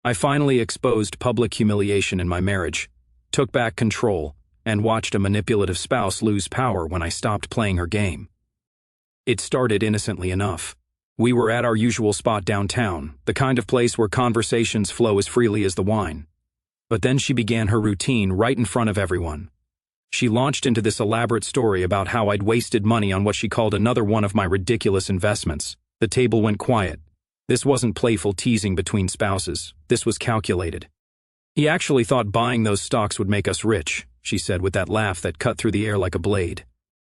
I finally exposed public humiliation in my marriage, took back control, and watched a manipulative spouse lose power when I stopped playing her game. It started innocently enough. We were at our usual spot downtown, the kind of place where conversations flow as freely as the wine. But then she began her routine right in front of everyone. She launched into this elaborate story about how I'd wasted money on what she called another one of my ridiculous investments. The table went quiet. This wasn't playful teasing between spouses. This was calculated. "He actually thought buying those stocks would make us rich," she said with that laugh that cut through the air like a blade.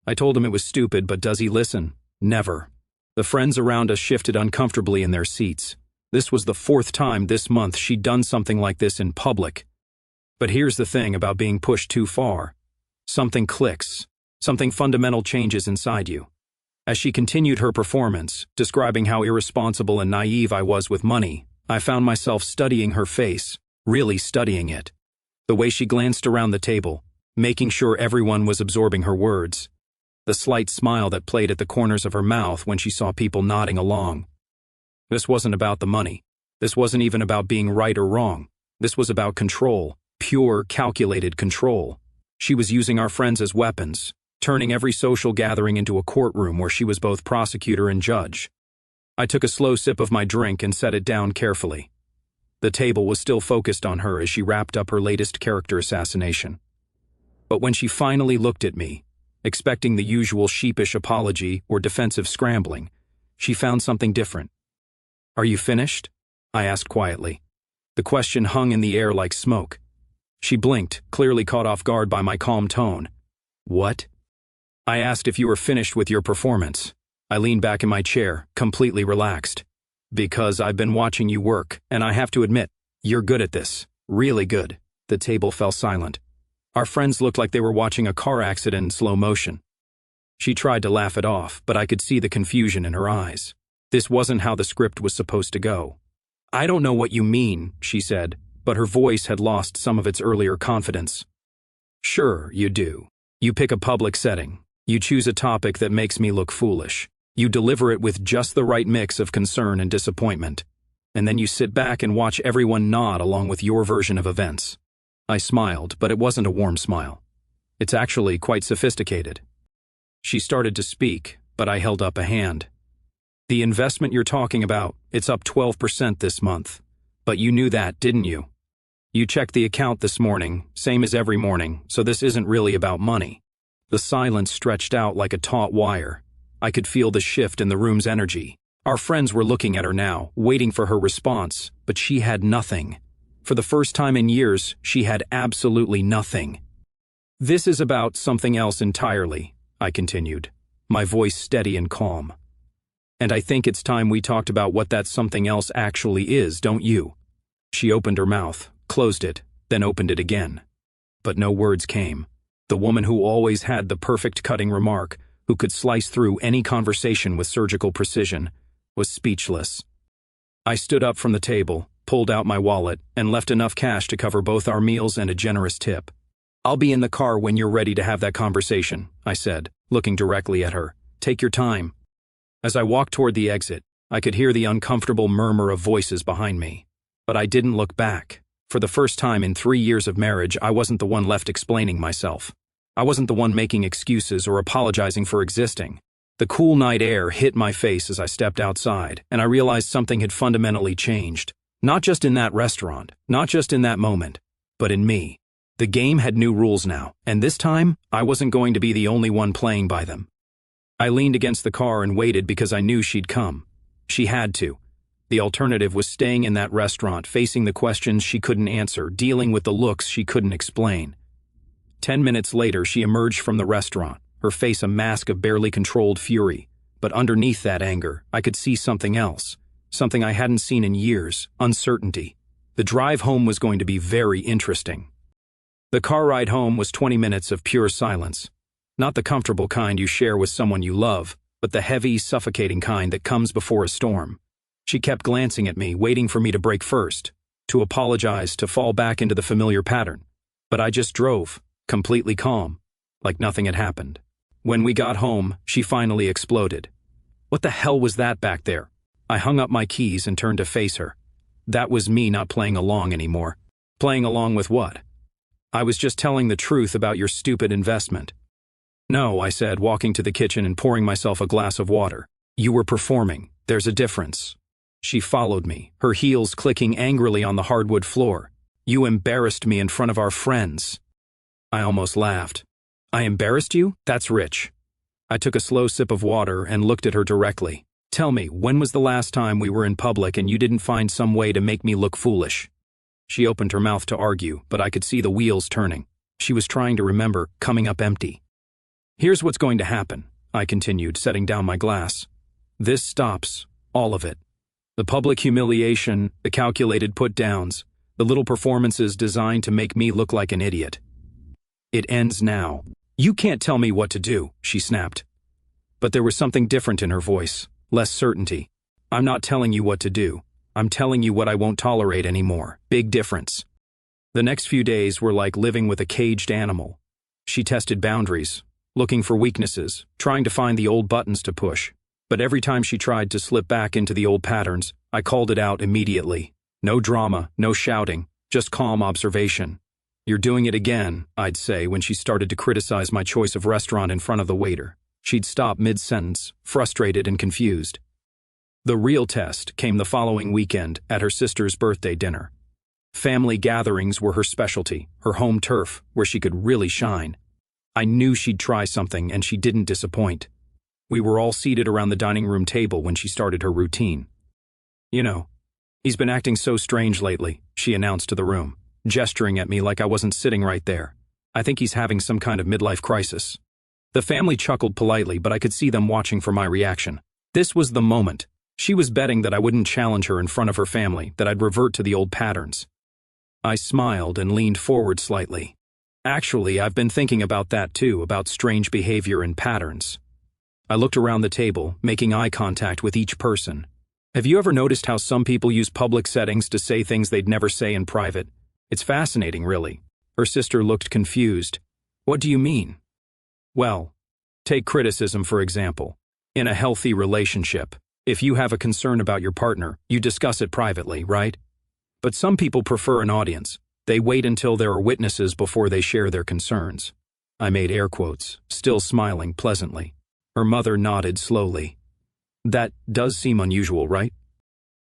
I told him it was stupid, but does he listen? Never. The friends around us shifted uncomfortably in their seats. This was the 4th time this month she'd done something like this in public. But here's the thing about being pushed too far. Something clicks. Something fundamental changes inside you. As she continued her performance, describing how irresponsible and naive I was with money, I found myself studying her face, really studying it. The way she glanced around the table, making sure everyone was absorbing her words. The slight smile that played at the corners of her mouth when she saw people nodding along. This wasn't about the money. This wasn't even about being right or wrong. This was about control, pure, calculated control. She was using our friends as weapons, turning every social gathering into a courtroom where she was both prosecutor and judge. I took a slow sip of my drink and set it down carefully. The table was still focused on her as she wrapped up her latest character assassination. But when she finally looked at me, expecting the usual sheepish apology or defensive scrambling, she found something different. "Are you finished?" I asked quietly. The question hung in the air like smoke. She blinked, clearly caught off guard by my calm tone. "What?" "I asked if you were finished with your performance." I leaned back in my chair, completely relaxed. "Because I've been watching you work, and I have to admit, you're good at this. Really good." The table fell silent. Our friends looked like they were watching a car accident in slow motion. She tried to laugh it off, but I could see the confusion in her eyes. This wasn't how the script was supposed to go. "I don't know what you mean," she said, but her voice had lost some of its earlier confidence. "Sure, you do. You pick a public setting. You choose a topic that makes me look foolish. You deliver it with just the right mix of concern and disappointment. And then you sit back and watch everyone nod along with your version of events." I smiled, but it wasn't a warm smile. "It's actually quite sophisticated." She started to speak, but I held up a hand. "The investment you're talking about, it's up 12% this month. But you knew that, didn't you? You checked the account this morning, same as every morning, so this isn't really about money." The silence stretched out like a taut wire. I could feel the shift in the room's energy. Our friends were looking at her now, waiting for her response, but she had nothing. For the first time in years, she had absolutely nothing. "This is about something else entirely," I continued, my voice steady and calm. "And I think it's time we talked about what that something else actually is, don't you?" She opened her mouth, closed it, then opened it again. But no words came. The woman who always had the perfect cutting remark, who could slice through any conversation with surgical precision, was speechless. I stood up from the table, pulled out my wallet, and left enough cash to cover both our meals and a generous tip. "I'll be in the car when you're ready to have that conversation," I said, looking directly at her. "Take your time." As I walked toward the exit, I could hear the uncomfortable murmur of voices behind me. But I didn't look back. For the first time in 3 years of marriage, I wasn't the one left explaining myself. I wasn't the one making excuses or apologizing for existing. The cool night air hit my face as I stepped outside, and I realized something had fundamentally changed. Not just in that restaurant, not just in that moment, but in me. The game had new rules now, and this time, I wasn't going to be the only one playing by them. I leaned against the car and waited because I knew she'd come. She had to. The alternative was staying in that restaurant, facing the questions she couldn't answer, dealing with the looks she couldn't explain. 10 minutes later, she emerged from the restaurant, her face a mask of barely controlled fury. But underneath that anger, I could see something else, something I hadn't seen in years: uncertainty. The drive home was going to be very interesting. The car ride home was 20 minutes of pure silence. Not the comfortable kind you share with someone you love, but the heavy, suffocating kind that comes before a storm. She kept glancing at me, waiting for me to break first, to apologize, to fall back into the familiar pattern. But I just drove, completely calm, like nothing had happened. When we got home, she finally exploded. "What the hell was that back there?" I hung up my keys and turned to face her. That was me not playing along anymore. Playing along with what? I was just telling the truth about your stupid investment. No, I said, walking to the kitchen and pouring myself a glass of water. You were performing. There's a difference. She followed me, her heels clicking angrily on the hardwood floor. You embarrassed me in front of our friends. I almost laughed. I embarrassed you? That's rich. I took a slow sip of water and looked at her directly. Tell me, when was the last time we were in public and you didn't find some way to make me look foolish? She opened her mouth to argue, but I could see the wheels turning. She was trying to remember, coming up empty. Here's what's going to happen, I continued, setting down my glass. This stops, all of it. The public humiliation, the calculated put-downs, the little performances designed to make me look like an idiot. It ends now. You can't tell me what to do, she snapped. But there was something different in her voice, less certainty. I'm not telling you what to do. I'm telling you what I won't tolerate anymore. Big difference. The next few days were like living with a caged animal. She tested boundaries, looking for weaknesses, trying to find the old buttons to push. But every time she tried to slip back into the old patterns, I called it out immediately. No drama, no shouting, just calm observation. You're doing it again, I'd say when she started to criticize my choice of restaurant in front of the waiter. She'd stop mid-sentence, frustrated and confused. The real test came the following weekend at her sister's birthday dinner. Family gatherings were her specialty, her home turf, where she could really shine. I knew she'd try something and she didn't disappoint. We were all seated around the dining room table when she started her routine. You know, he's been acting so strange lately, she announced to the room, gesturing at me like I wasn't sitting right there. I think he's having some kind of midlife crisis. The family chuckled politely, but I could see them watching for my reaction. This was the moment. She was betting that I wouldn't challenge her in front of her family, that I'd revert to the old patterns. I smiled and leaned forward slightly. Actually, I've been thinking about that too, about strange behavior and patterns. I looked around the table, making eye contact with each person. Have you ever noticed how some people use public settings to say things they'd never say in private? It's fascinating, really. Her sister looked confused. What do you mean? Well, take criticism for example. In a healthy relationship, if you have a concern about your partner, you discuss it privately, right? But some people prefer an audience. They wait until there are witnesses before they share their concerns. I made air quotes, still smiling pleasantly. Her mother nodded slowly. That does seem unusual, right?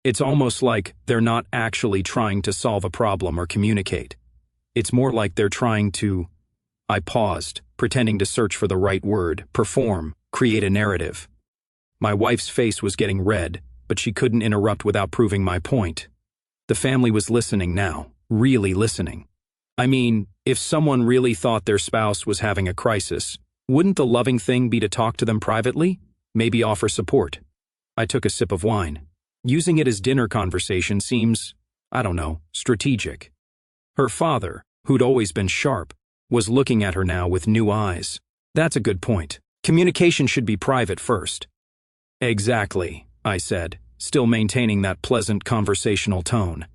It's almost like they're not actually trying to solve a problem or communicate. It's more like they're trying to... I paused, pretending to search for the right word, perform, create a narrative. My wife's face was getting red, but she couldn't interrupt without proving my point. The family was listening now, really listening. I mean, if someone really thought their spouse was having a crisis, wouldn't the loving thing be to talk to them privately? Maybe offer support. I took a sip of wine. Using it as dinner conversation seems, I don't know, strategic. Her father, who'd always been sharp, was looking at her now with new eyes. That's a good point. Communication should be private first. Exactly, I said, still maintaining that pleasant conversational tone.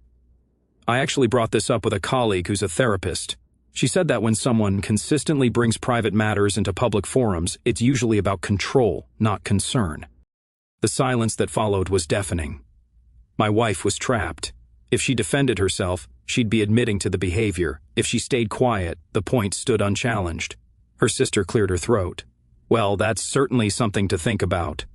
I actually brought this up with a colleague who's a therapist. She said that when someone consistently brings private matters into public forums, it's usually about control, not concern. The silence that followed was deafening. My wife was trapped. If she defended herself, she'd be admitting to the behavior. If she stayed quiet, the point stood unchallenged. Her sister cleared her throat. Well, that's certainly something to think about.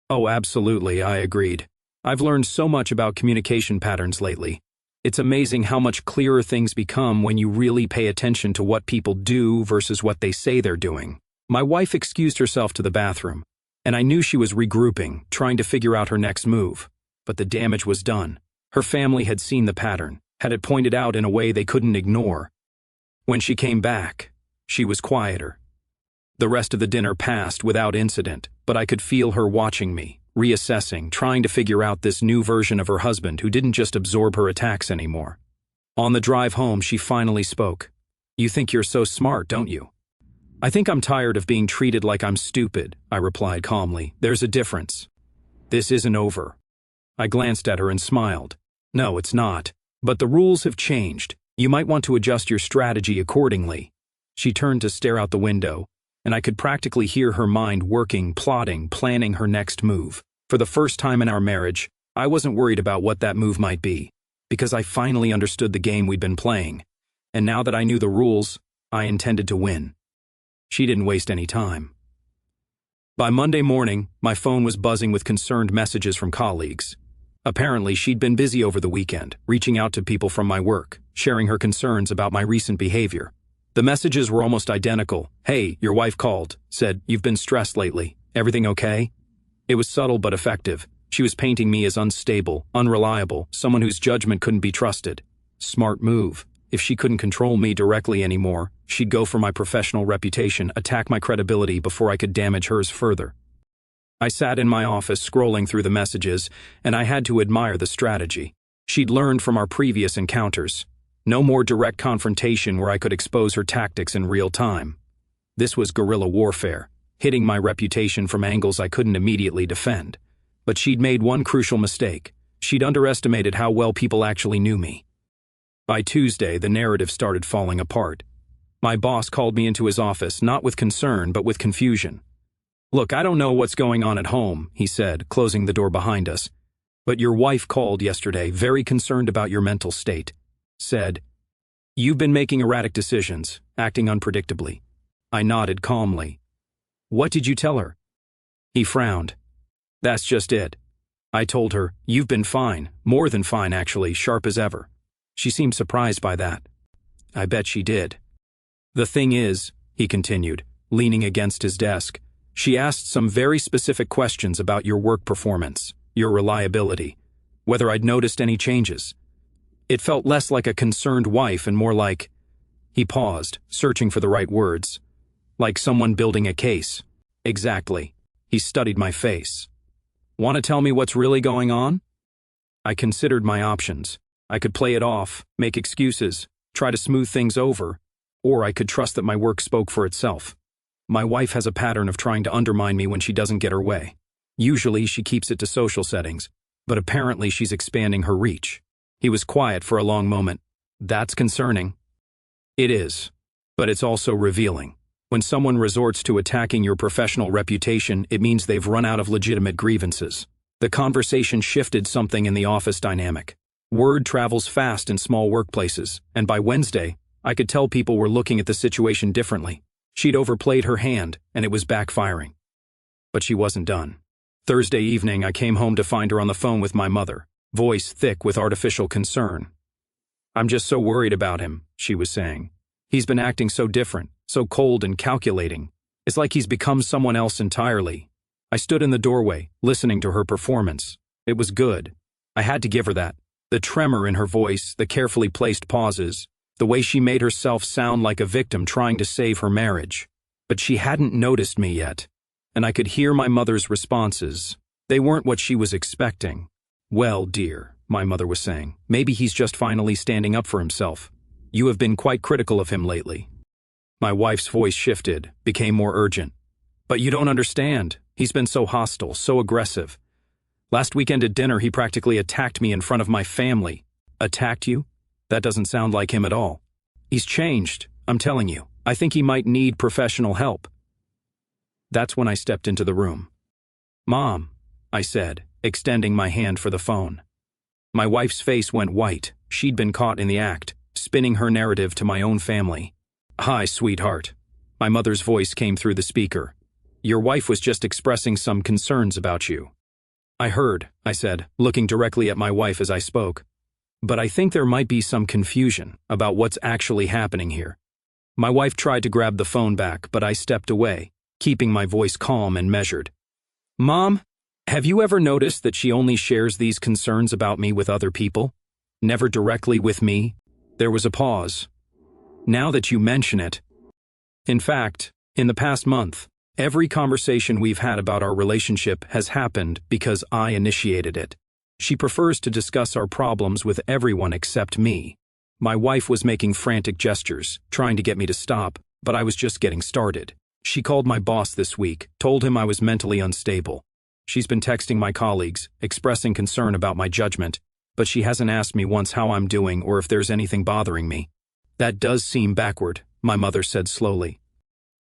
Oh, absolutely, I agreed. I've learned so much about communication patterns lately. It's amazing how much clearer things become when you really pay attention to what people do versus what they say they're doing. My wife excused herself to the bathroom, and I knew she was regrouping, trying to figure out her next move. But the damage was done. Her family had seen the pattern, had it pointed out in a way they couldn't ignore. When she came back, she was quieter. The rest of the dinner passed without incident, but I could feel her watching me, reassessing, trying to figure out this new version of her husband who didn't just absorb her attacks anymore. On the drive home, she finally spoke. You think you're so smart, don't you? I think I'm tired of being treated like I'm stupid, I replied calmly. There's a difference. This isn't over. I glanced at her and smiled. No, it's not. But the rules have changed. You might want to adjust your strategy accordingly. She turned to stare out the window, and I could practically hear her mind working, plotting, planning her next move. For the first time in our marriage, I wasn't worried about what that move might be. Because I finally understood the game we'd been playing. And now that I knew the rules, I intended to win. She didn't waste any time. By Monday morning, my phone was buzzing with concerned messages from colleagues. Apparently, she'd been busy over the weekend, reaching out to people from my work, sharing her concerns about my recent behavior. The messages were almost identical. "Hey, your wife called, said, you've been stressed lately. Everything okay?" It was subtle but effective. She was painting me as unstable, unreliable, someone whose judgment couldn't be trusted. Smart move. If she couldn't control me directly anymore, she'd go for my professional reputation, attack my credibility before I could damage hers further. I sat in my office scrolling through the messages, and I had to admire the strategy. She'd learned from our previous encounters. No more direct confrontation where I could expose her tactics in real time. This was guerrilla warfare, hitting my reputation from angles I couldn't immediately defend. But she'd made one crucial mistake. She'd underestimated how well people actually knew me. By Tuesday, the narrative started falling apart. My boss called me into his office, not with concern, but with confusion. "Look, I don't know what's going on at home," he said, closing the door behind us. "But your wife called yesterday, very concerned about your mental state. Said, you've been making erratic decisions, acting unpredictably." I nodded calmly. "What did you tell her?" He frowned. "That's just it. I told her, you've been fine, more than fine actually, sharp as ever." She seemed surprised by that. I bet she did. "The thing is," he continued, leaning against his desk, "she asked some very specific questions about your work performance, your reliability, whether I'd noticed any changes. It felt less like a concerned wife and more like—" He paused, searching for the right words. "Like someone building a case." "Exactly." He studied my face. "Want to tell me what's really going on?" I considered my options. I could play it off, make excuses, try to smooth things over, or I could trust that my work spoke for itself. My wife has a pattern of trying to undermine me when she doesn't get her way. Usually she keeps it to social settings, but apparently she's expanding her reach. He was quiet for a long moment. "That's concerning." "It is, but it's also revealing. When someone resorts to attacking your professional reputation, it means they've run out of legitimate grievances." The conversation shifted something in the office dynamic. Word travels fast in small workplaces, and by Wednesday, I could tell people were looking at the situation differently. She'd overplayed her hand, and it was backfiring. But she wasn't done. Thursday evening, I came home to find her on the phone with my mother, voice thick with artificial concern. "I'm just so worried about him," she was saying. "He's been acting so different, so cold and calculating. It's like he's become someone else entirely." I stood in the doorway, listening to her performance. It was good. I had to give her that. The tremor in her voice, the carefully placed pauses, the way she made herself sound like a victim trying to save her marriage. But she hadn't noticed me yet, and I could hear my mother's responses. They weren't what she was expecting. "Well, dear," my mother was saying, "maybe he's just finally standing up for himself. You have been quite critical of him lately." My wife's voice shifted, became more urgent. "But you don't understand. He's been so hostile, so aggressive. Last weekend at dinner, he practically attacked me in front of my family." "Attacked you? That doesn't sound like him at all." "He's changed, I'm telling you. I think he might need professional help." That's when I stepped into the room. "Mom," I said, extending my hand for the phone. My wife's face went white. She'd been caught in the act, spinning her narrative to my own family. "Hi, sweetheart." My mother's voice came through the speaker. "Your wife was just expressing some concerns about you." "I heard," I said, looking directly at my wife as I spoke. "But I think there might be some confusion about what's actually happening here." My wife tried to grab the phone back, but I stepped away, keeping my voice calm and measured. "Mom, have you ever noticed that she only shares these concerns about me with other people? Never directly with me?" There was a pause. "Now that you mention it." In fact, in the past month, every conversation we've had about our relationship has happened because I initiated it. She prefers to discuss our problems with everyone except me. My wife was making frantic gestures, trying to get me to stop, but I was just getting started. She called my boss this week, told him I was mentally unstable. She's been texting my colleagues, expressing concern about my judgment, but she hasn't asked me once how I'm doing or if there's anything bothering me. "That does seem backward," my mother said slowly.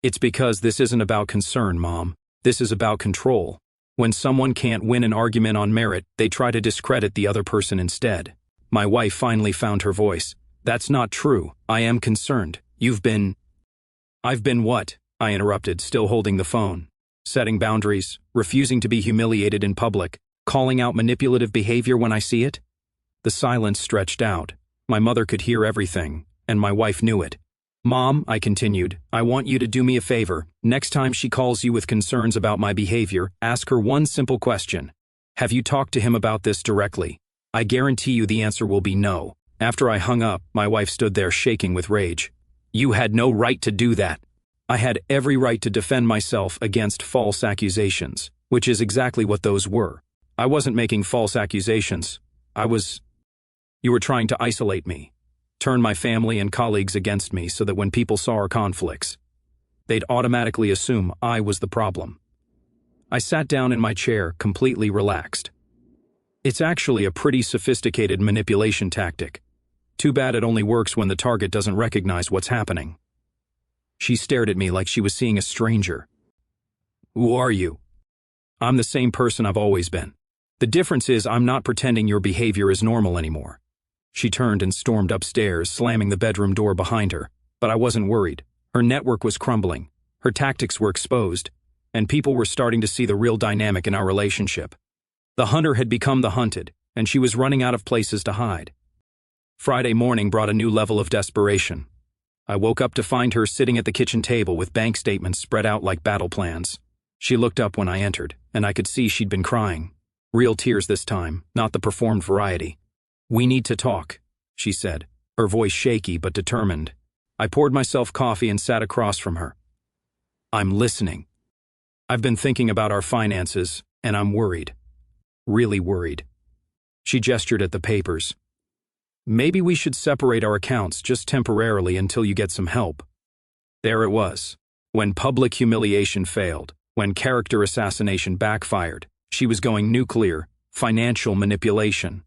"It's because this isn't about concern, Mom. This is about control. When someone can't win an argument on merit, they try to discredit the other person instead. My wife finally found her voice. That's not true. I am concerned. I've been what? I interrupted, still holding the phone. Setting boundaries, refusing to be humiliated in public, calling out manipulative behavior when I see it. The silence stretched out. My mother could hear everything, and my wife knew it. Mom, I continued, I want you to do me a favor. Next time she calls you with concerns about my behavior, ask her one simple question. Have you talked to him about this directly? I guarantee you the answer will be no. After I hung up, my wife stood there shaking with rage. You had no right to do that. I had every right to defend myself against false accusations, which is exactly what those were. I wasn't making false accusations. You were trying to isolate me, turn my family and colleagues against me so that when people saw our conflicts, they'd automatically assume I was the problem. I sat down in my chair, completely relaxed. It's actually a pretty sophisticated manipulation tactic. Too bad it only works when the target doesn't recognize what's happening. She stared at me like she was seeing a stranger. Who are you? I'm the same person I've always been. The difference is I'm not pretending your behavior is normal anymore. She turned and stormed upstairs, slamming the bedroom door behind her. But I wasn't worried. Her network was crumbling. Her tactics were exposed. And people were starting to see the real dynamic in our relationship. The hunter had become the hunted, and she was running out of places to hide. Friday morning brought a new level of desperation. I woke up to find her sitting at the kitchen table with bank statements spread out like battle plans. She looked up when I entered, and I could see she'd been crying. Real tears this time, not the performed variety. We need to talk, she said, her voice shaky but determined. I poured myself coffee and sat across from her. I'm listening. I've been thinking about our finances, and I'm worried. Really worried. She gestured at the papers. Maybe we should separate our accounts just temporarily until you get some help. There it was. When public humiliation failed, when character assassination backfired, she was going nuclear, financial manipulation.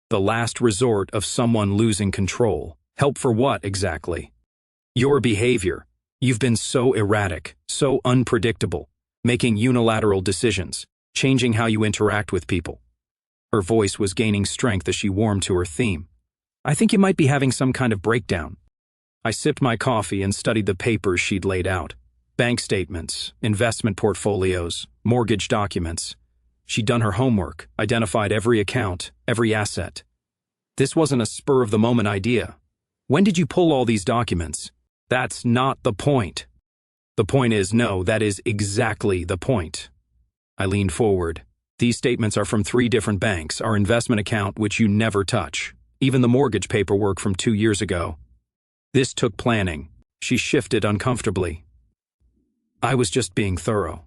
The last resort of someone losing control. Help for what exactly? Your behavior. You've been so erratic, so unpredictable, making unilateral decisions, changing how you interact with people. Her voice was gaining strength as she warmed to her theme. I think you might be having some kind of breakdown. I sipped my coffee and studied the papers she'd laid out. Bank statements, investment portfolios, mortgage documents. She'd done her homework, identified every account, every asset. This wasn't a spur-of-the-moment idea. When did you pull all these documents? That's not the point. The point is, no, that is exactly the point. I leaned forward. These statements are from 3 different banks, our investment account, which you never touch. Even the mortgage paperwork from 2 years ago. This took planning. She shifted uncomfortably. I was just being thorough.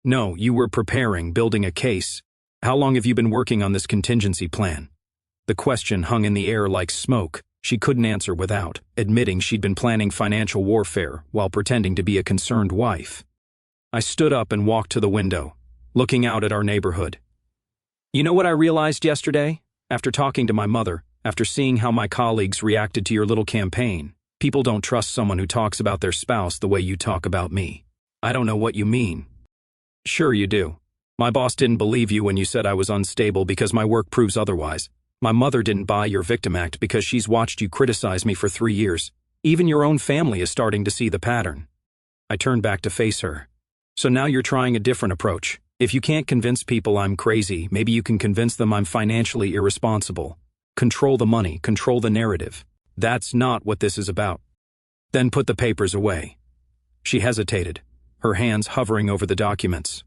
No, you were preparing, building a case. How long have you been working on this contingency plan? The question hung in the air like smoke. She couldn't answer without admitting she'd been planning financial warfare while pretending to be a concerned wife. I stood up and walked to the window, looking out at our neighborhood. You know what I realized yesterday? After talking to my mother, after seeing how my colleagues reacted to your little campaign, people don't trust someone who talks about their spouse the way you talk about me. I don't know what you mean. Sure you do. My boss didn't believe you when you said I was unstable because my work proves otherwise. My mother didn't buy your victim act because she's watched you criticize me for 3 years. Even your own family is starting to see the pattern. I turned back to face her. So now you're trying a different approach. If you can't convince people I'm crazy, maybe you can convince them I'm financially irresponsible. Control the money, control the narrative. That's not what this is about. Then put the papers away. She hesitated, her hands hovering over the documents.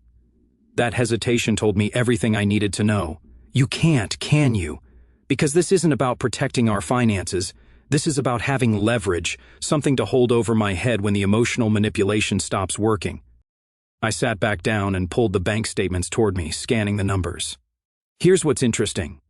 That hesitation told me everything I needed to know. You can't, can you? Because this isn't about protecting our finances. This is about having leverage, something to hold over my head when the emotional manipulation stops working. I sat back down and pulled the bank statements toward me, scanning the numbers. Here's what's interesting.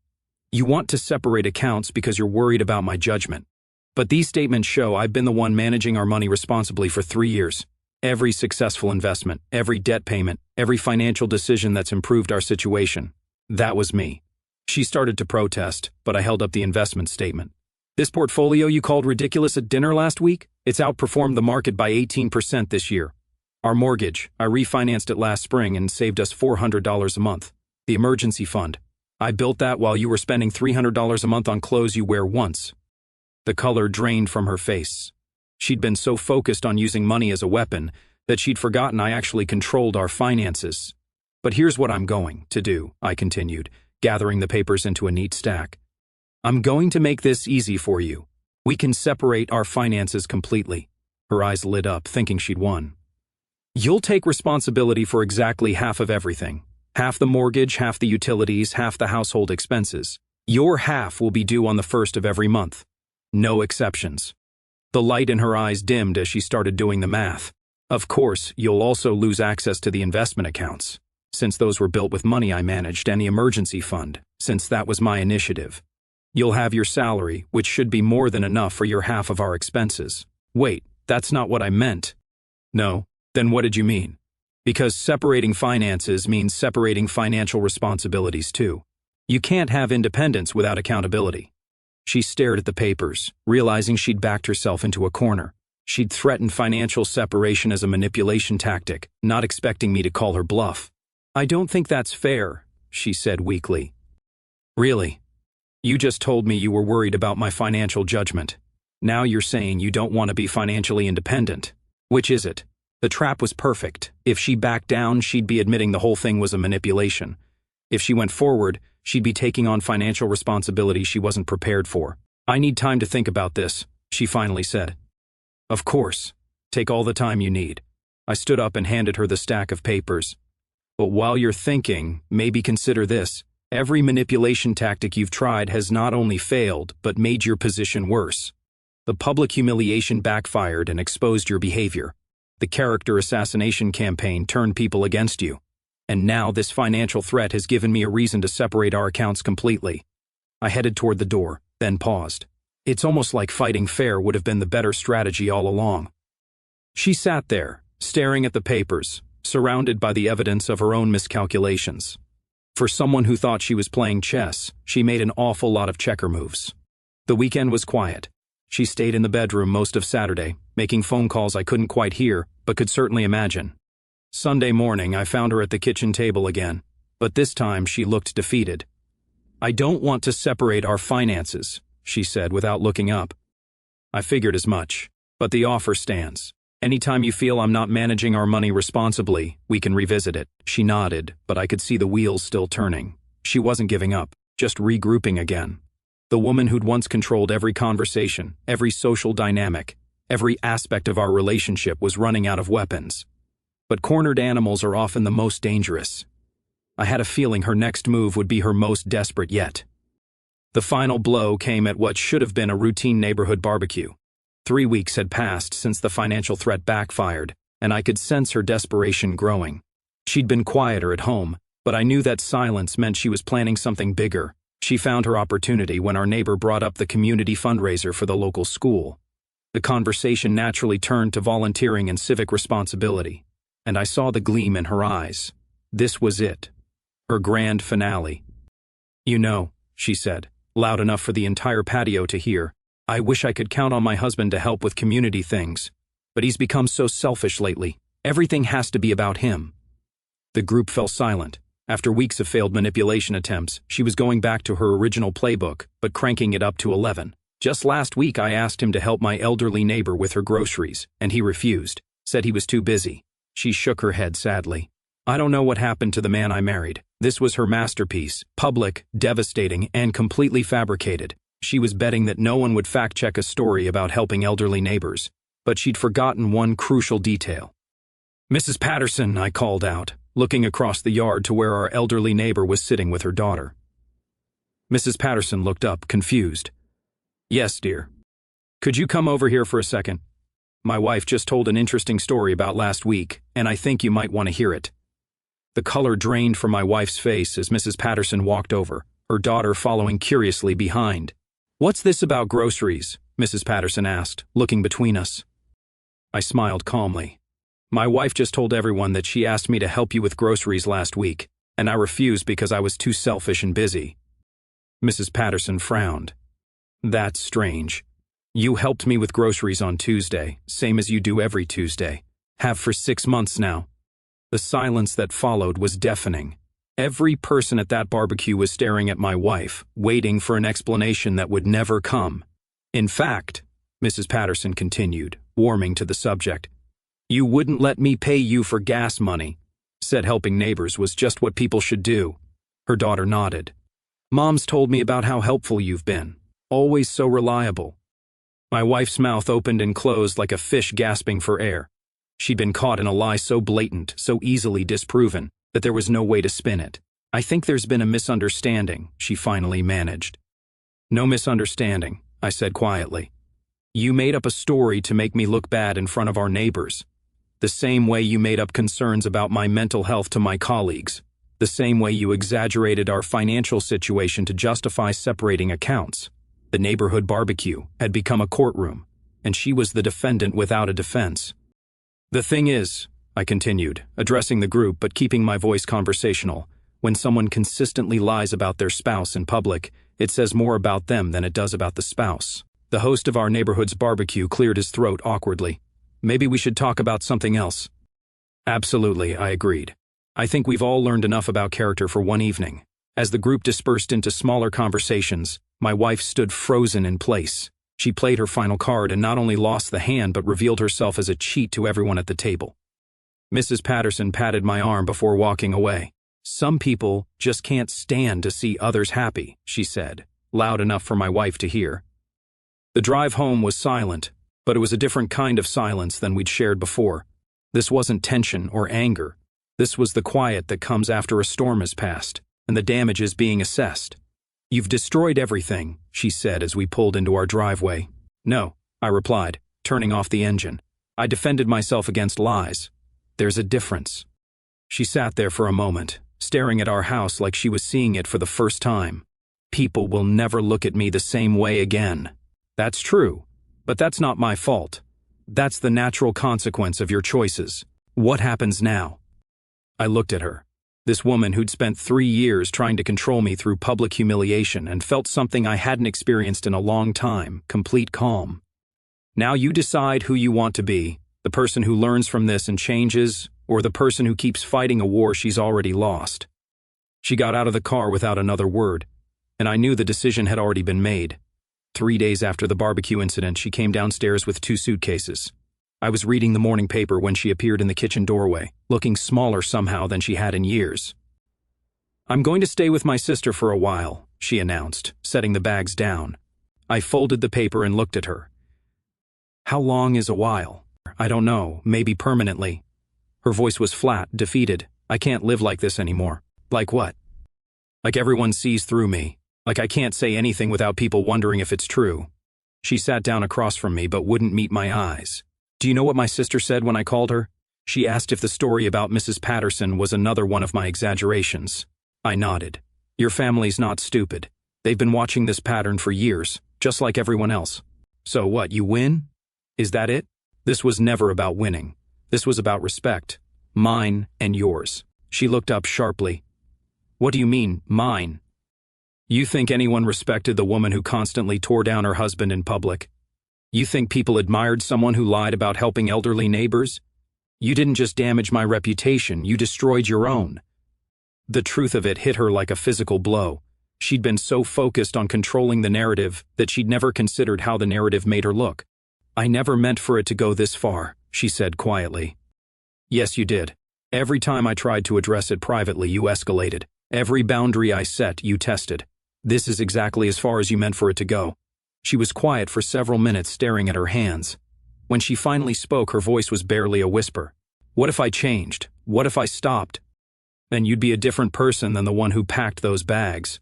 You want to separate accounts because you're worried about my judgment. But these statements show I've been the one managing our money responsibly for 3 years. Every successful investment, every debt payment, every financial decision that's improved our situation. That was me. She started to protest, but I held up the investment statement. This portfolio you called ridiculous at dinner last week? It's outperformed the market by 18% this year. Our mortgage, I refinanced it last spring and saved us $400 a month. The emergency fund. I built that while you were spending $300 a month on clothes you wear once. The color drained from her face. She'd been so focused on using money as a weapon that she'd forgotten I actually controlled our finances. But here's what I'm going to do, I continued, gathering the papers into a neat stack. I'm going to make this easy for you. We can separate our finances completely. Her eyes lit up, thinking she'd won. You'll take responsibility for exactly half of everything. Half the mortgage, half the utilities, half the household expenses. Your half will be due on the 1st of every month. No exceptions. The light in her eyes dimmed as she started doing the math. Of course, you'll also lose access to the investment accounts, since those were built with money I managed, and the emergency fund, since that was my initiative. You'll have your salary, which should be more than enough for your half of our expenses. Wait, that's not what I meant. No, then what did you mean? Because separating finances means separating financial responsibilities too. You can't have independence without accountability. She stared at the papers, realizing she'd backed herself into a corner. She'd threatened financial separation as a manipulation tactic, not expecting me to call her bluff. I don't think that's fair, she said weakly. Really? You just told me you were worried about my financial judgment. Now you're saying you don't want to be financially independent. Which is it? The trap was perfect. If she backed down, she'd be admitting the whole thing was a manipulation. If she went forward, she'd be taking on financial responsibility she wasn't prepared for. I need time to think about this, she finally said. Of course. Take all the time you need. I stood up and handed her the stack of papers. But while you're thinking, maybe consider this. Every manipulation tactic you've tried has not only failed, but made your position worse. The public humiliation backfired and exposed your behavior. The character assassination campaign turned people against you. And now this financial threat has given me a reason to separate our accounts completely. I headed toward the door, then paused. It's almost like fighting fair would have been the better strategy all along. She sat there, staring at the papers, surrounded by the evidence of her own miscalculations. For someone who thought she was playing chess, she made an awful lot of checker moves. The weekend was quiet. She stayed in the bedroom most of Saturday, making phone calls I couldn't quite hear, but could certainly imagine. Sunday morning, I found her at the kitchen table again, but this time she looked defeated. I don't want to separate our finances, she said without looking up. I figured as much, but the offer stands. Anytime you feel I'm not managing our money responsibly, we can revisit it. She nodded, but I could see the wheels still turning. She wasn't giving up, just regrouping again. The woman who'd once controlled every conversation, every social dynamic, every aspect of our relationship was running out of weapons. But cornered animals are often the most dangerous. I had a feeling her next move would be her most desperate yet. The final blow came at what should have been a routine neighborhood barbecue. 3 weeks had passed since the financial threat backfired, and I could sense her desperation growing. She'd been quieter at home, but I knew that silence meant she was planning something bigger. She found her opportunity when our neighbor brought up the community fundraiser for the local school. The conversation naturally turned to volunteering and civic responsibility, and I saw the gleam in her eyes. This was it. Her grand finale. You know, she said, loud enough for the entire patio to hear, I wish I could count on my husband to help with community things, but he's become so selfish lately. Everything has to be about him. The group fell silent. After weeks of failed manipulation attempts, she was going back to her original playbook, but cranking it up to 11. Just last week I asked him to help my elderly neighbor with her groceries, and he refused, said he was too busy. She shook her head sadly. I don't know what happened to the man I married. This was her masterpiece, public, devastating, and completely fabricated. She was betting that no one would fact-check a story about helping elderly neighbors, but she'd forgotten one crucial detail. Mrs. Patterson, I called out, looking across the yard to where our elderly neighbor was sitting with her daughter. Mrs. Patterson looked up, confused. Yes, dear. Could you come over here for a second? My wife just told an interesting story about last week, and I think you might want to hear it. The color drained from my wife's face as Mrs. Patterson walked over, her daughter following curiously behind. What's this about groceries? Mrs. Patterson asked, looking between us. I smiled calmly. My wife just told everyone that she asked me to help you with groceries last week, and I refused because I was too selfish and busy. Mrs. Patterson frowned. That's strange. You helped me with groceries on Tuesday, same as you do every Tuesday. Have for 6 months now. The silence that followed was deafening. Every person at that barbecue was staring at my wife, waiting for an explanation that would never come. In fact, Mrs. Patterson continued, warming to the subject, "You wouldn't let me pay you for gas money," said helping neighbors was just what people should do. Her daughter nodded. "Mom's told me about how helpful you've been. Always so reliable." My wife's mouth opened and closed like a fish gasping for air. She'd been caught in a lie so blatant, so easily disproven, that there was no way to spin it. "I think there's been a misunderstanding," she finally managed. "No misunderstanding," I said quietly. "You made up a story to make me look bad in front of our neighbors. The same way you made up concerns about my mental health to my colleagues. The same way you exaggerated our financial situation to justify separating accounts. The neighborhood barbecue had become a courtroom, and she was the defendant without a defense. The thing is," I continued, addressing the group but keeping my voice conversational, "when someone consistently lies about their spouse in public, it says more about them than it does about the spouse." The host of our neighborhood's barbecue cleared his throat awkwardly. "Maybe we should talk about something else." "Absolutely," I agreed. "I think we've all learned enough about character for one evening." As the group dispersed into smaller conversations, my wife stood frozen in place. She played her final card and not only lost the hand but revealed herself as a cheat to everyone at the table. Mrs. Patterson patted my arm before walking away. "Some people just can't stand to see others happy," she said, loud enough for my wife to hear. The drive home was silent, but it was a different kind of silence than we'd shared before. This wasn't tension or anger. This was the quiet that comes after a storm has passed, and the damage is being assessed. "You've destroyed everything," she said as we pulled into our driveway. "No," I replied, turning off the engine. "I defended myself against lies. There's a difference." She sat there for a moment, staring at our house like she was seeing it for the first time. "People will never look at me the same way again." "That's true, but that's not my fault. That's the natural consequence of your choices. What happens now?" I looked at her. This woman who'd spent 3 years trying to control me through public humiliation and felt something I hadn't experienced in a long time, complete calm. "Now you decide who you want to be, the person who learns from this and changes, or the person who keeps fighting a war she's already lost." She got out of the car without another word, and I knew the decision had already been made. 3 days after the barbecue incident, she came downstairs with 2 suitcases. I was reading the morning paper when she appeared in the kitchen doorway, looking smaller somehow than she had in years. "I'm going to stay with my sister for a while," she announced, setting the bags down. I folded the paper and looked at her. "How long is a while?" "I don't know, maybe permanently." Her voice was flat, defeated. "I can't live like this anymore." "Like what?" "Like everyone sees through me. Like I can't say anything without people wondering if it's true." She sat down across from me but wouldn't meet my eyes. "Do you know what my sister said when I called her?" She asked if the story about Mrs. Patterson was another one of my exaggerations. I nodded. "Your family's not stupid. They've been watching this pattern for years, just like everyone else." "So what, you win? Is that it?" "This was never about winning. This was about respect. Mine and yours." She looked up sharply. "What do you mean, mine?" "You think anyone respected the woman who constantly tore down her husband in public? You think people admired someone who lied about helping elderly neighbors? You didn't just damage my reputation, you destroyed your own." The truth of it hit her like a physical blow. She'd been so focused on controlling the narrative that she'd never considered how the narrative made her look. "I never meant for it to go this far," she said quietly. "Yes, you did. Every time I tried to address it privately, you escalated. Every boundary I set, you tested. This is exactly as far as you meant for it to go." She was quiet for several minutes, staring at her hands. When she finally spoke, her voice was barely a whisper. "What if I changed? What if I stopped?" "Then you'd be a different person than the one who packed those bags."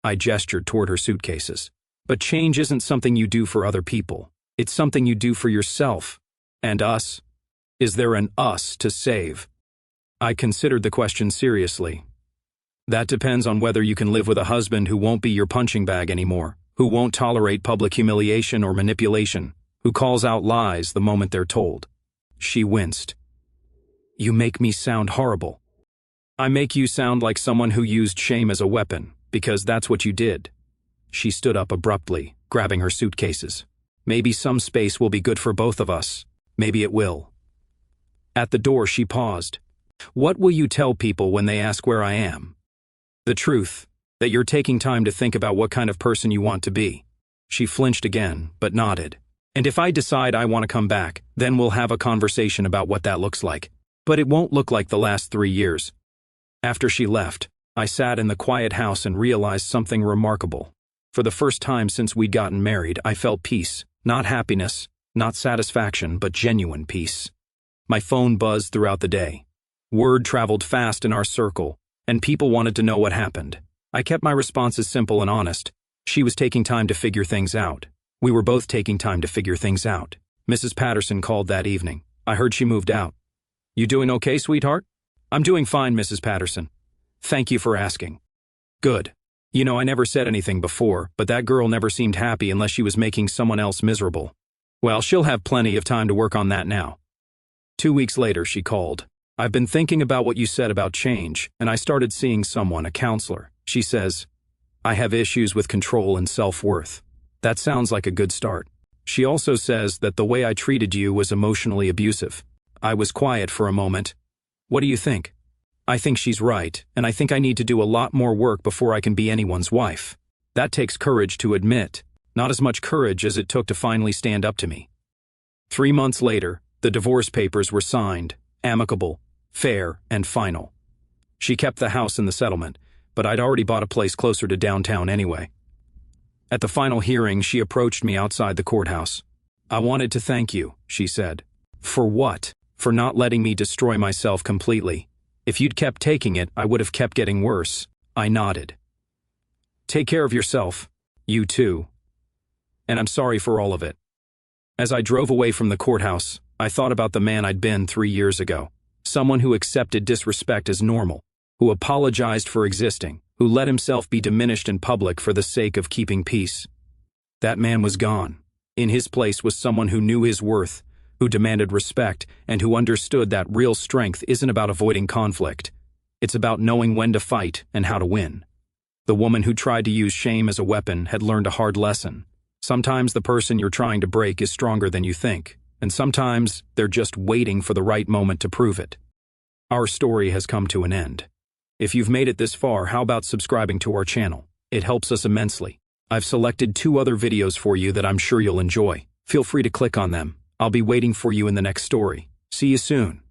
I gestured toward her suitcases. "But change isn't something you do for other people. It's something you do for yourself. And us? Is there an us to save?" I considered the question seriously. "That depends on whether you can live with a husband who won't be your punching bag anymore, who won't tolerate public humiliation or manipulation, who calls out lies the moment they're told." She winced. "You make me sound horrible." "I make you sound like someone who used shame as a weapon, because that's what you did." She stood up abruptly, grabbing her suitcases. "Maybe some space will be good for both of us. Maybe it will." At the door she paused. "What will you tell people when they ask where I am?" The truth, that you're taking time to think about what kind of person you want to be. She flinched again, but nodded. And if I decide I want to come back, then we'll have a conversation about what that looks like. But it won't look like the last 3 years. After she left, I sat in the quiet house and realized something remarkable. For the first time since we'd gotten married, I felt peace. Not happiness, not satisfaction, but genuine peace. My phone buzzed throughout the day. Word traveled fast in our circle, and people wanted to know what happened. I kept my responses simple and honest. She was taking time to figure things out. We were both taking time to figure things out. Mrs. Patterson called that evening. I heard she moved out. You doing okay, sweetheart? I'm doing fine, Mrs. Patterson. Thank you for asking. Good. You know, I never said anything before, but that girl never seemed happy unless she was making someone else miserable. Well, she'll have plenty of time to work on that now. 2 weeks later, she called. I've been thinking about what you said about change, and I started seeing someone, a counselor. She says, I have issues with control and self-worth. That sounds like a good start. She also says that the way I treated you was emotionally abusive. I was quiet for a moment. What do you think? I think she's right, and I think I need to do a lot more work before I can be anyone's wife. That takes courage to admit, not as much courage as it took to finally stand up to me. 3 months later, the divorce papers were signed, amicable, fair, and final. She kept the house in the settlement, but I'd already bought a place closer to downtown anyway. At the final hearing, she approached me outside the courthouse. I wanted to thank you, she said. For what? For not letting me destroy myself completely. If you'd kept taking it, I would have kept getting worse. I nodded. Take care of yourself. You too. And I'm sorry for all of it. As I drove away from the courthouse, I thought about the man I'd been 3 years ago. Someone who accepted disrespect as normal, who apologized for existing, who let himself be diminished in public for the sake of keeping peace. That man was gone. In his place was someone who knew his worth, who demanded respect, and who understood that real strength isn't about avoiding conflict. It's about knowing when to fight and how to win. The woman who tried to use shame as a weapon had learned a hard lesson. Sometimes the person you're trying to break is stronger than you think, and sometimes they're just waiting for the right moment to prove it. Our story has come to an end. If you've made it this far, how about subscribing to our channel? It helps us immensely. I've selected 2 other videos for you that I'm sure you'll enjoy. Feel free to click on them. I'll be waiting for you in the next story. See you soon.